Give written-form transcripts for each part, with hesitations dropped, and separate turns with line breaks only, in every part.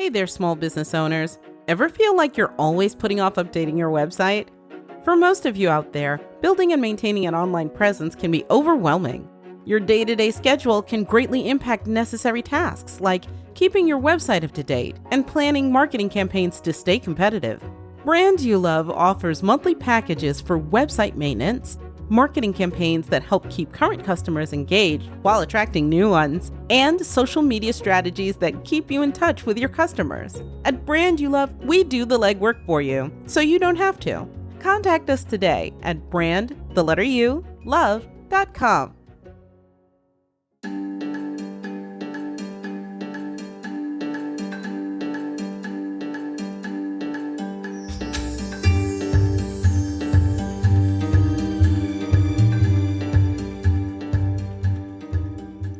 Hey there, small business owners. Ever feel like you're always putting off updating your website? For most of you out there, building and maintaining an online presence can be overwhelming. Your day-to-day schedule can greatly impact necessary tasks like keeping your website up to date and planning marketing campaigns to stay competitive. Brand You Love offers monthly packages for website maintenance, marketing campaigns that help keep current customers engaged while attracting new ones, and social media strategies that keep you in touch with your customers. At Brand You Love, we do the legwork for you, so you don't have to. Contact us today at brand.love.com.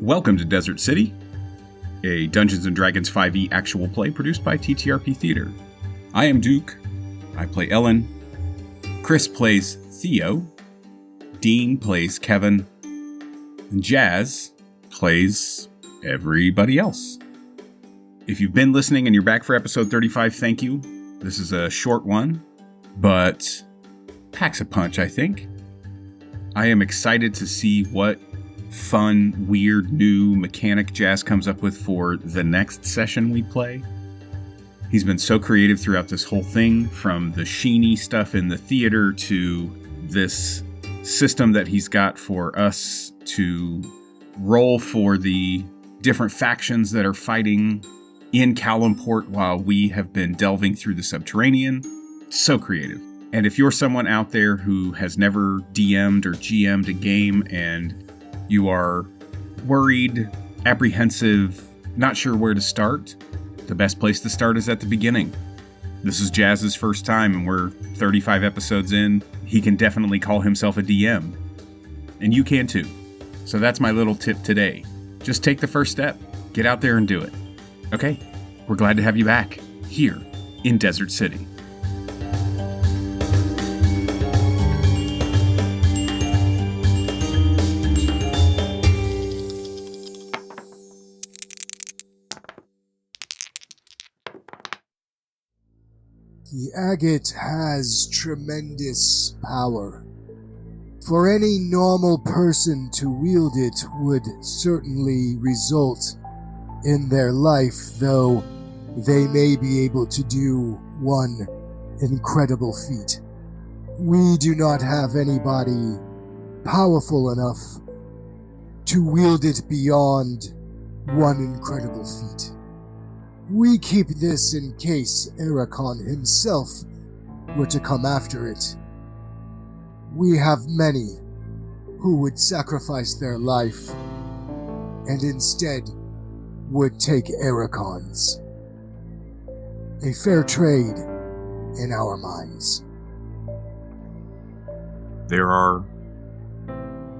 Welcome to Desert City, a Dungeons & Dragons 5e actual play produced by TTRP Theater. I am Duke. I play Ellen. Chris plays Theo. Dean plays Kevyn. And Jas plays everybody else. If you've been listening and you're back for episode 35, thank you. This is a short one, but packs a punch, I think. I am excited to see what fun, weird, new mechanic Jas comes up with for the next session we play. He's been so creative throughout this whole thing, from the sheeny stuff in the theater to this system that he's got for us to roll for the different factions that are fighting in Calimport while we have been delving through the subterranean. So creative. And if you're someone out there who has never DM'd or GM'd a game and you are worried, apprehensive, not sure where to start, the best place to start is at the beginning. This is Jas's first time, and we're 35 episodes in. He can definitely call himself a DM. And you can too. So that's my little tip today. Just take the first step. Get out there and do it. Okay? We're glad to have you back here in Desert City.
The agate has tremendous power. For any normal person to wield it would certainly result in their life, though they may be able to do one incredible feat. We do not have anybody powerful enough to wield it beyond one incredible feat. We keep this in case Ericon himself were to come after it. We have many who would sacrifice their life and instead would take Ericon's. A fair trade in our minds.
There are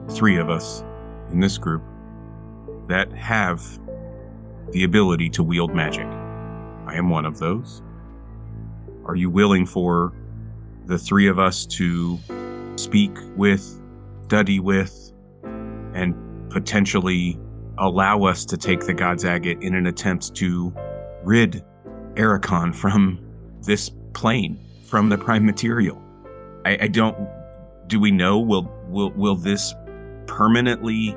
3 of us in this group that have the ability to wield magic. I am one of those. Are you willing for the 3 of us to speak with, study with, and potentially allow us to take the God's Agate in an attempt to rid Ericon from this plane, from the prime material? I don't... Do we know? Will this permanently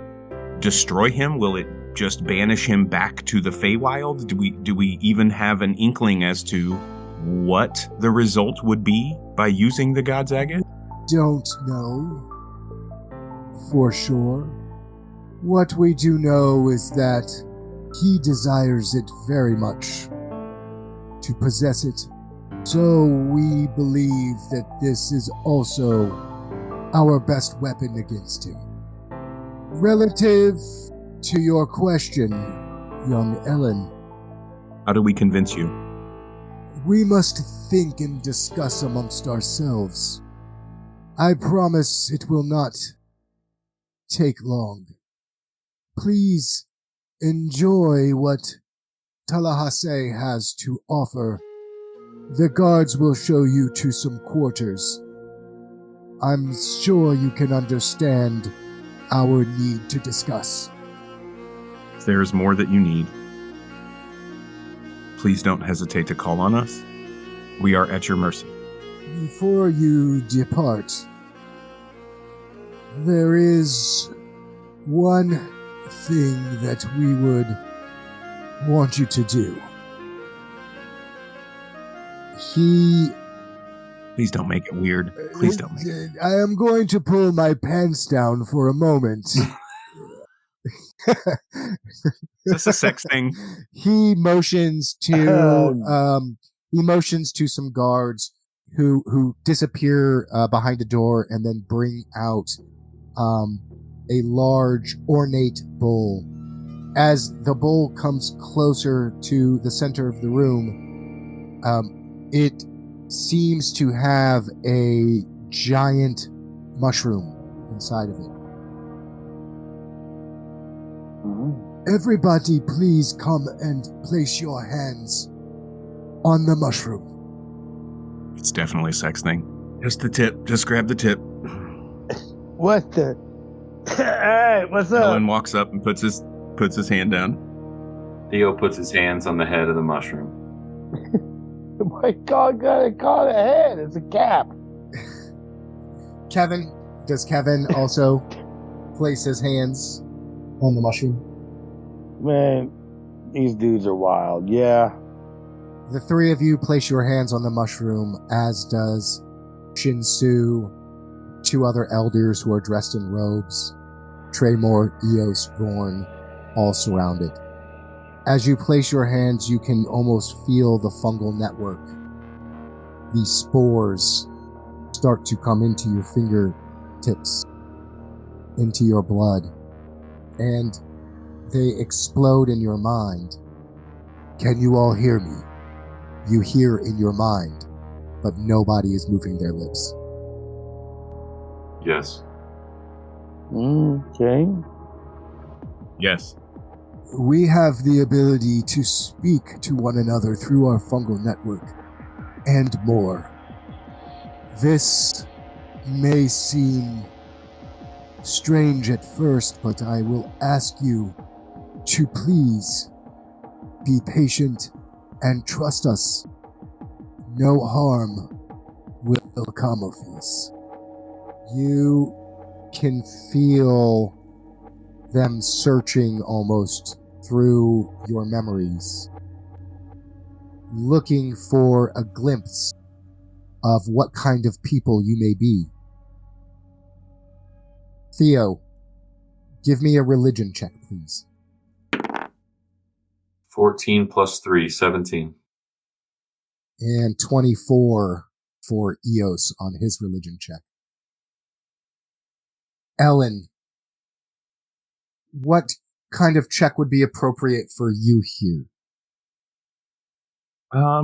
destroy him? Will it just banish him back to the Feywild? Do we even have an inkling as to what the result would be by using the God's Agate?
Don't know for sure. What we do know is that he desires it very much to possess it. So we believe that this is also our best weapon against him. Relative to your question, young Ellen,
how do we convince you?
We must think and discuss amongst ourselves. I promise it will not take long. Please enjoy what Tal'a Haa Sey has to offer. The guards will show you to some quarters. I'm sure you can understand our need to discuss.
If there's more that you need, please don't hesitate to call on us. We are at your mercy.
Before you depart, there is one thing that we would want you to do.
Please don't make it weird. Please don't make it.
I am going to pull my pants down for a moment.
Is this a sex thing?
He motions to some guards who disappear behind the door and then bring out a large ornate bull. As the bull comes closer to the center of the room, it seems to have a giant mushroom inside of it. Everybody, please come and place your hands on the mushroom.
It's definitely a sex thing. Just the tip. Just grab the tip.
What the? Hey, what's up?
Ellen walks up and puts his hand down.
Theo puts his hands on the head of the mushroom.
Oh my God, gotta call it a head. It's a cap.
Kevyn, does Kevyn also place his hands on the mushroom?
Man, these dudes are wild. Yeah.
The three of you place your hands on the mushroom, as does Shin Su, two other elders who are dressed in robes, Traemor, Eos, Gorn, all surrounded. As you place your hands, you can almost feel the fungal network. The spores start to come into your fingertips, into your blood, and they explode in your mind. Can you all hear me? You hear in your mind, but nobody is moving their lips.
Yes.
Okay.
Yes.
We have the ability to speak to one another through our fungal network, and more. This may seem strange at first, but I will ask you to please be patient and trust us. No harm will come of this. You can feel them searching almost through your memories, looking for a glimpse of what kind of people you may be. Theo, give me a religion check, please.
14 plus 3, 17.
And 24 for Eos on his religion check. Ellen, what kind of check would be appropriate for you here?
I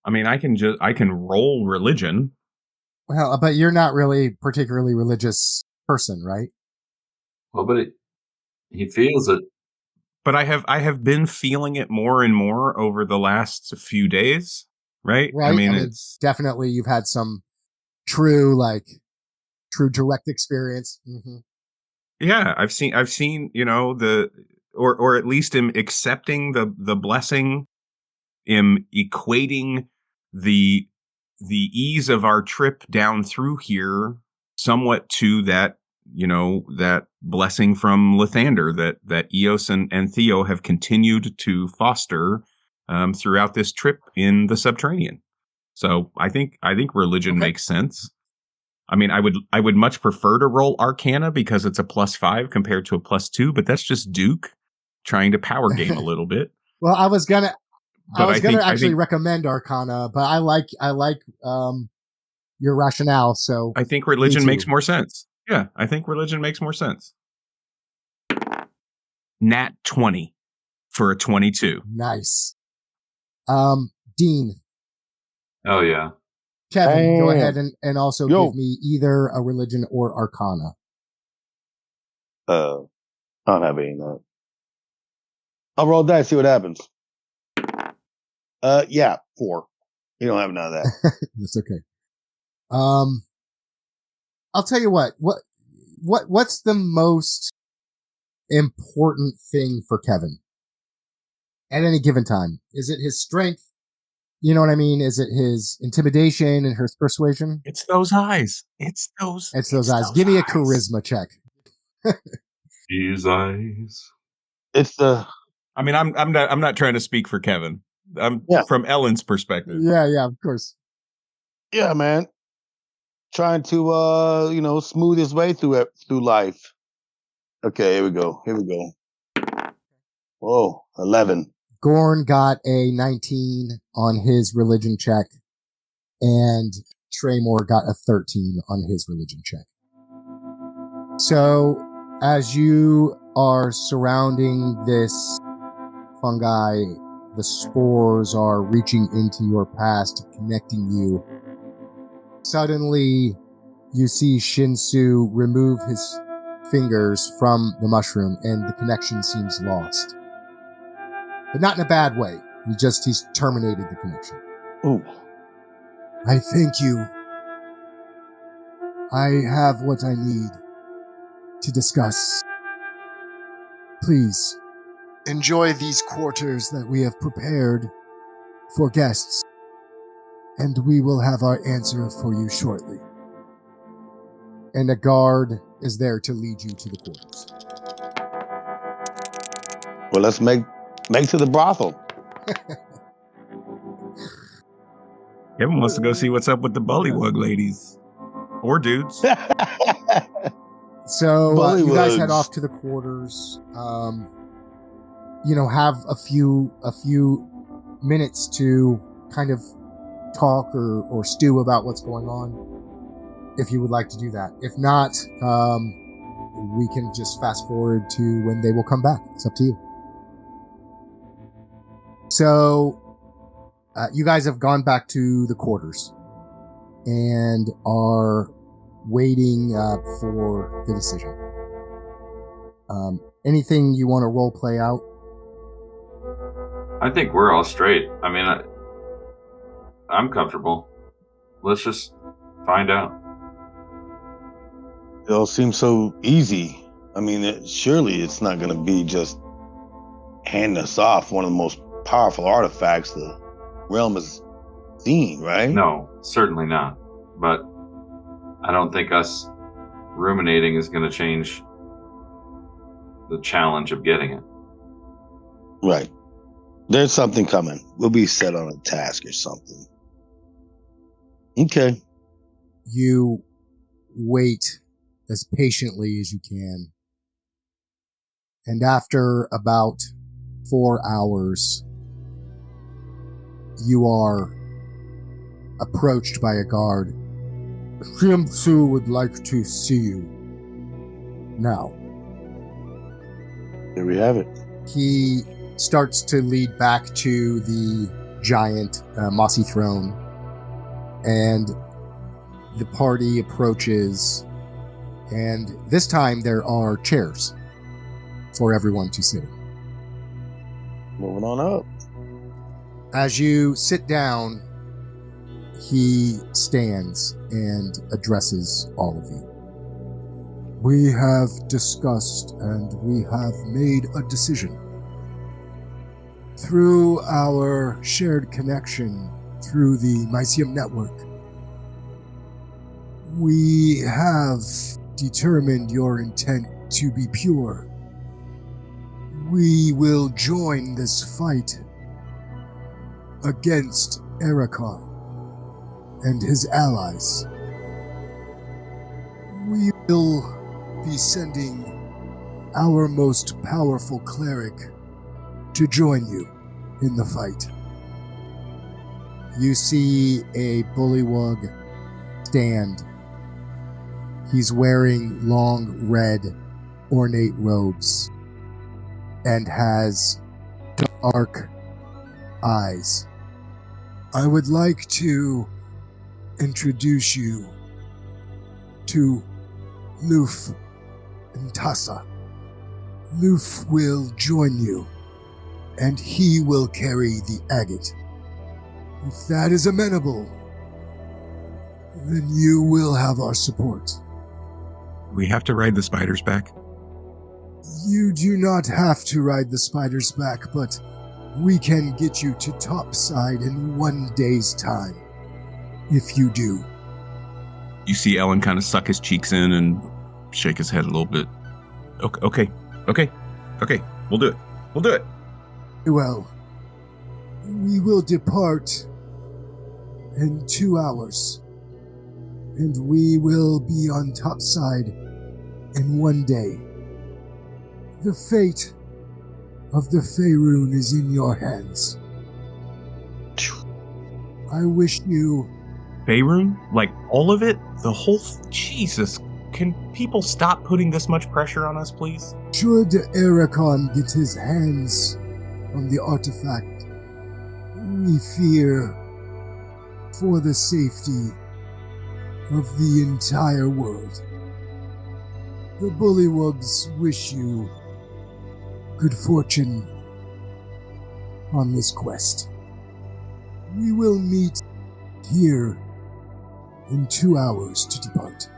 mean, I can roll religion.
Well, but you're not really particularly religious person, right?
Well, but he feels it.
But I have been feeling it more and more over the last few days, right?
Right.
I mean, it's
definitely you've had some true direct experience. Mm-hmm.
Yeah, I've seen, or at least am accepting the blessing, am equating the ease of our trip down through here somewhat to that, that blessing from Lathander that Eos and Theo have continued to foster throughout this trip in the Subterranean. So I think religion makes sense. I mean, I would much prefer to roll Arcana because it's a +5 compared to a +2, but that's just Duke trying to power game a little bit.
Well, I was gonna
actually
recommend Arcana, but I like your rationale. So
I think religion makes more sense. Yeah, I think religion makes more sense. Nat 20 for a 22.
Nice. Dean.
Oh yeah.
Kevyn, go ahead and also give me either a religion or Arcana.
I don't have any of that. I'll roll dice, see what happens. Yeah, 4. You don't have none of that.
That's okay. I'll tell you what's the most important thing for Kevyn? at any given time? Is it his strength? You know what I mean? Is it his intimidation and her persuasion?
It's those eyes. It's those
eyes. Give me a charisma check.
His eyes.
It's the
I mean, I'm not trying to speak for Kevyn. I'm from Ellen's perspective.
Yeah, of course.
yeah, man. Trying to smooth his way through life. Okay, here we go. Whoa, 11.
Gorn got a 19 on his religion check, and Traemor got a 13 on his religion check. So, as you are surrounding this fungi, the spores are reaching into your past, connecting you. Suddenly, you see Shin Su remove his fingers from the mushroom, and the connection seems lost. But not in a bad way. He's terminated the connection.
Ooh.
I thank you. I have what I need to discuss. Please, enjoy these quarters that we have prepared for guests, and we will have our answer for you shortly. And a guard is there to lead you to the quarters.
Well, let's make to the brothel.
Kevyn wants to go see what's up with the bullywug ladies. Or dudes.
So you guys head off to the quarters. Have a few minutes to kind of talk or stew about what's going on, if you would like to do that. If not, we can just fast forward to when they will come back. It's up to you. So you guys have gone back to the quarters and are waiting for the decision. Anything you want to role play out?
I think we're all straight. I mean, I'm comfortable. Let's just find out.
It all seems so easy. I mean, surely it's not going to be just handing us off one of the most powerful artifacts the realm has seen, right?
No, certainly not. But I don't think us ruminating is going to change the challenge of getting it.
Right. There's something coming. We'll be set on a task or something. Okay.
You wait as patiently as you can. And after about 4 hours, you are approached by a guard. Shin Su would like to see you now.
There we have it.
He starts to lead back to the giant mossy throne, and the party approaches, and this time there are chairs for everyone to sit in.
Moving on up.
As you sit down, he stands and addresses all of you. We have discussed and we have made a decision. Through our shared connection through the Mycelium network, we have determined your intent to be pure. We will join this fight against Erakar and his allies. We will be sending our most powerful cleric to join you in the fight. You see a bullywug stand. He's wearing long red ornate robes and has dark eyes. I would like to introduce you to Luf and Tassa. Luf will join you, and he will carry the agate. If that is amenable, then you will have our support.
We have to ride the spider's back.
You do not have to ride the spider's back, but We can get you to topside in 1 day's time. If you do.
You see Ellen kind of suck his cheeks in and shake his head a little bit. Okay. We'll do it.
Well, we will depart in 2 hours. And we will be on topside in 1 day. The fate of the Faerun is in your hands. I wish you...
Faerun? Like, all of it? The whole... Jesus. Can people stop putting this much pressure on us, please?
Should Ericon get his hands on the artifact, we fear for the safety of the entire world. The Bullywugs wish you good fortune on this quest. We will meet here in 2 hours to depart.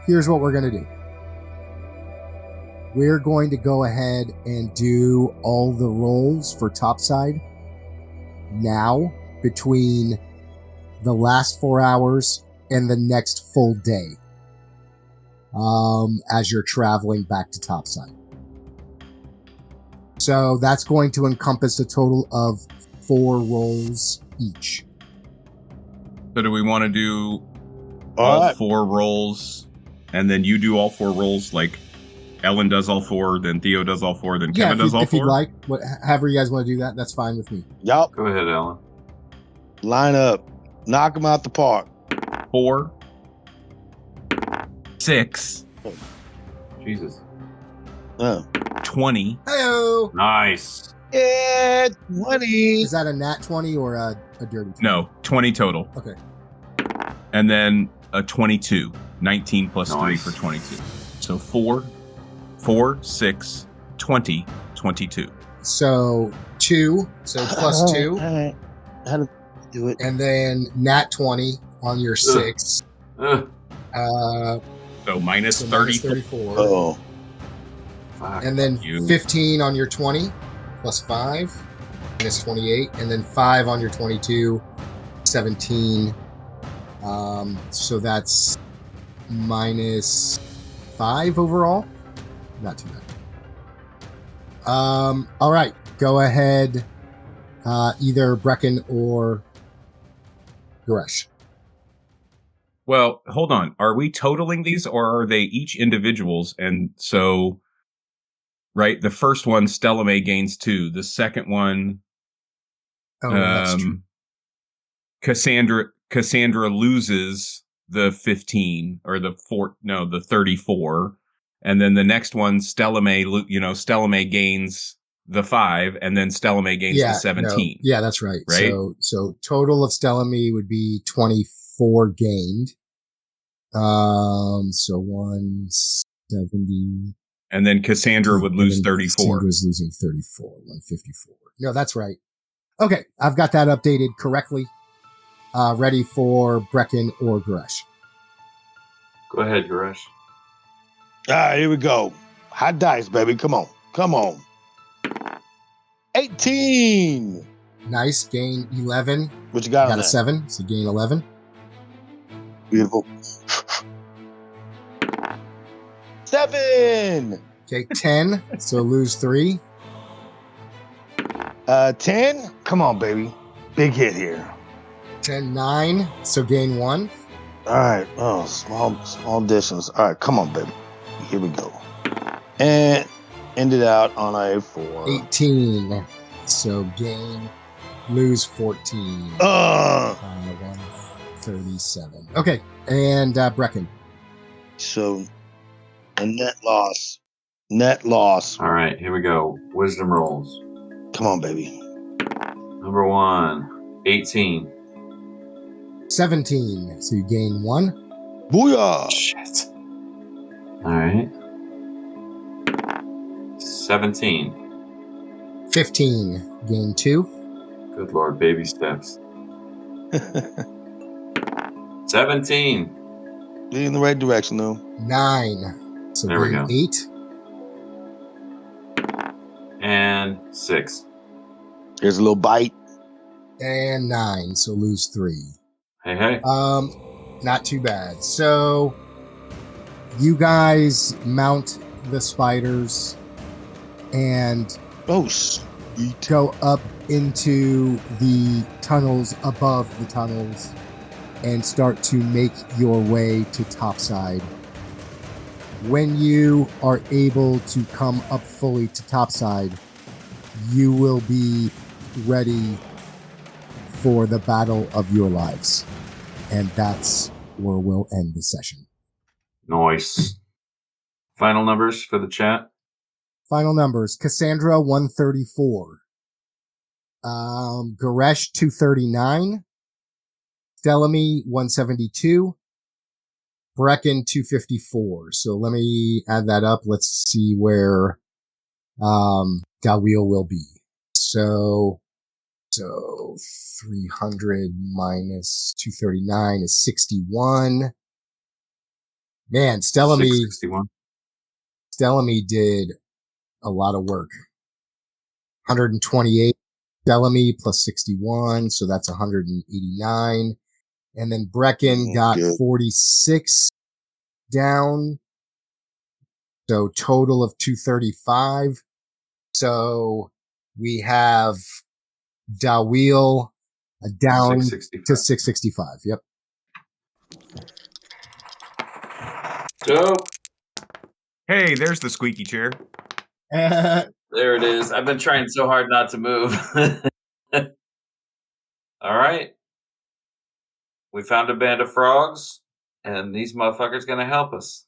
Here's what we're going to do. We're going to go ahead and do all the rolls for topside now between the last 4 hours and the next full day as you're traveling back to topside. So that's going to encompass a total of 4 rolls each.
So do we want to do
All
all
right.
4 rolls, and then you do all 4 rolls, like Ellen does all 4, then Theo does all 4, then Kevyn does all 4?
If you'd like, however you guys want to do that, that's fine with me.
Yup.
Go ahead, Ellen.
Line up. Knock them out the park.
4, 6,
Jesus.
20.
Hey-o!
Nice.
Yeah, 20.
Is that a nat 20 or a dirty 20?
No, 20 total.
Okay.
And then a 22. 19 plus 3
Nice.
for 22. So 4, 6, 20, 22.
So 2, so plus 2,
All right. How to do it?
and then nat 20 on your 6.
Ugh,
So minus
So
30.
minus 34.
Oh.
fuck.
And then
You.
15 on your 20, plus 5, minus 28. And then 5 on your 22, 17. So that's minus 5 overall. Not too bad. All right. Go ahead. Either Brecken or Goresh.
Well, hold on. Are we totaling these, or are they each individuals? And so, right, the first one, Stella May gains 2. The second one,
Oh, that's true.
Cassandra loses the 15 or the 34. And then the next one, Stella May gains the 5, and then Stella May gains the 17.
Yeah, that's right.
Right?
So total of Stellamy would be 24 gained. So 170.
And then Cassandra would lose
And then
34.
Cassandra's losing 34, 154. No, that's right. Okay, I've got that updated correctly. Ready for Brecken or Goresh.
Go ahead, Goresh.
All right, here we go. Hot dice, baby. Come on. 18.
Nice, gain 11.
What you got on
Got a
that?
7, so gain 11.
Beautiful. 7.
Okay, 10, so lose 3.
10. Come on, baby. Big hit here.
10, 9, so gain 1.
All right. Oh, small distance. All right, come on, baby. Here we go. And ended out on a 4.
18, so gain, lose 14. 137. Okay, and Brecken.
So a net loss. Net loss.
All right, here we go. Wisdom rolls.
Come on, baby.
Number 1, 18.
17, so you gain 1.
Booyah!
Shit. All right. 17.
15, gain 2.
Good lord, baby steps. 17.
Be in the right direction, though.
9, so
There we
gain
go.
8.
And 6.
Here's a little bite.
And 9, so lose 3.
Hey.
Not too bad. So you guys mount the spiders and go up into the tunnels above the tunnels and start to make your way to topside. When you are able to come up fully to topside, you will be ready for the battle of your lives. And that's where we'll end the session.
Nice. Final numbers for the chat.
Final numbers. Cassandra, 134. Goresh, 239. Stelamy, 172. Brecken, 254. So let me add that up. Let's see where Dawil will be. So 300 minus 239 is 61. Man, Stelamy did a lot of work. 128 Stelamy plus 61, so that's 189. And then Brecken got 46 down. So total of 235. So we have Dawil down to 665. Yep.
Dope.
Hey, there's the squeaky chair.
There it is. I've been trying so hard not to move. All right. We found a band of frogs, and these motherfuckers gonna help us.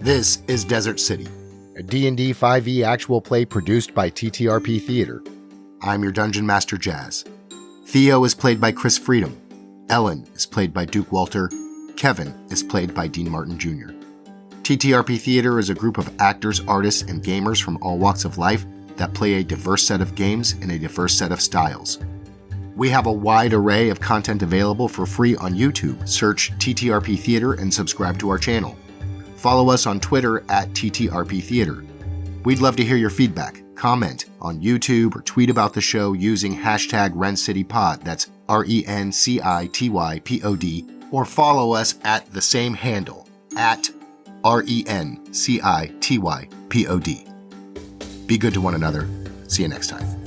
This is Desert City, a D&D5E actual play produced by TTRP Theater. I'm your Dungeon Master Jas. Theo is played by Chris Freedom. Ellen is played by Duke Walter. Kevyn is played by Dean Martin Jr. TTRP Theater is a group of actors, artists, and gamers from all walks of life that play a diverse set of games in a diverse set of styles. We have a wide array of content available for free on YouTube. Search TTRP Theater and subscribe to our channel. Follow us on Twitter at TTRP Theater. We'd love to hear your feedback. Comment on YouTube or tweet about the show using hashtag RenCityPod. That's RENCITYPOD. Or follow us at the same handle, at RENCITYPOD. Be good to one another. See you next time.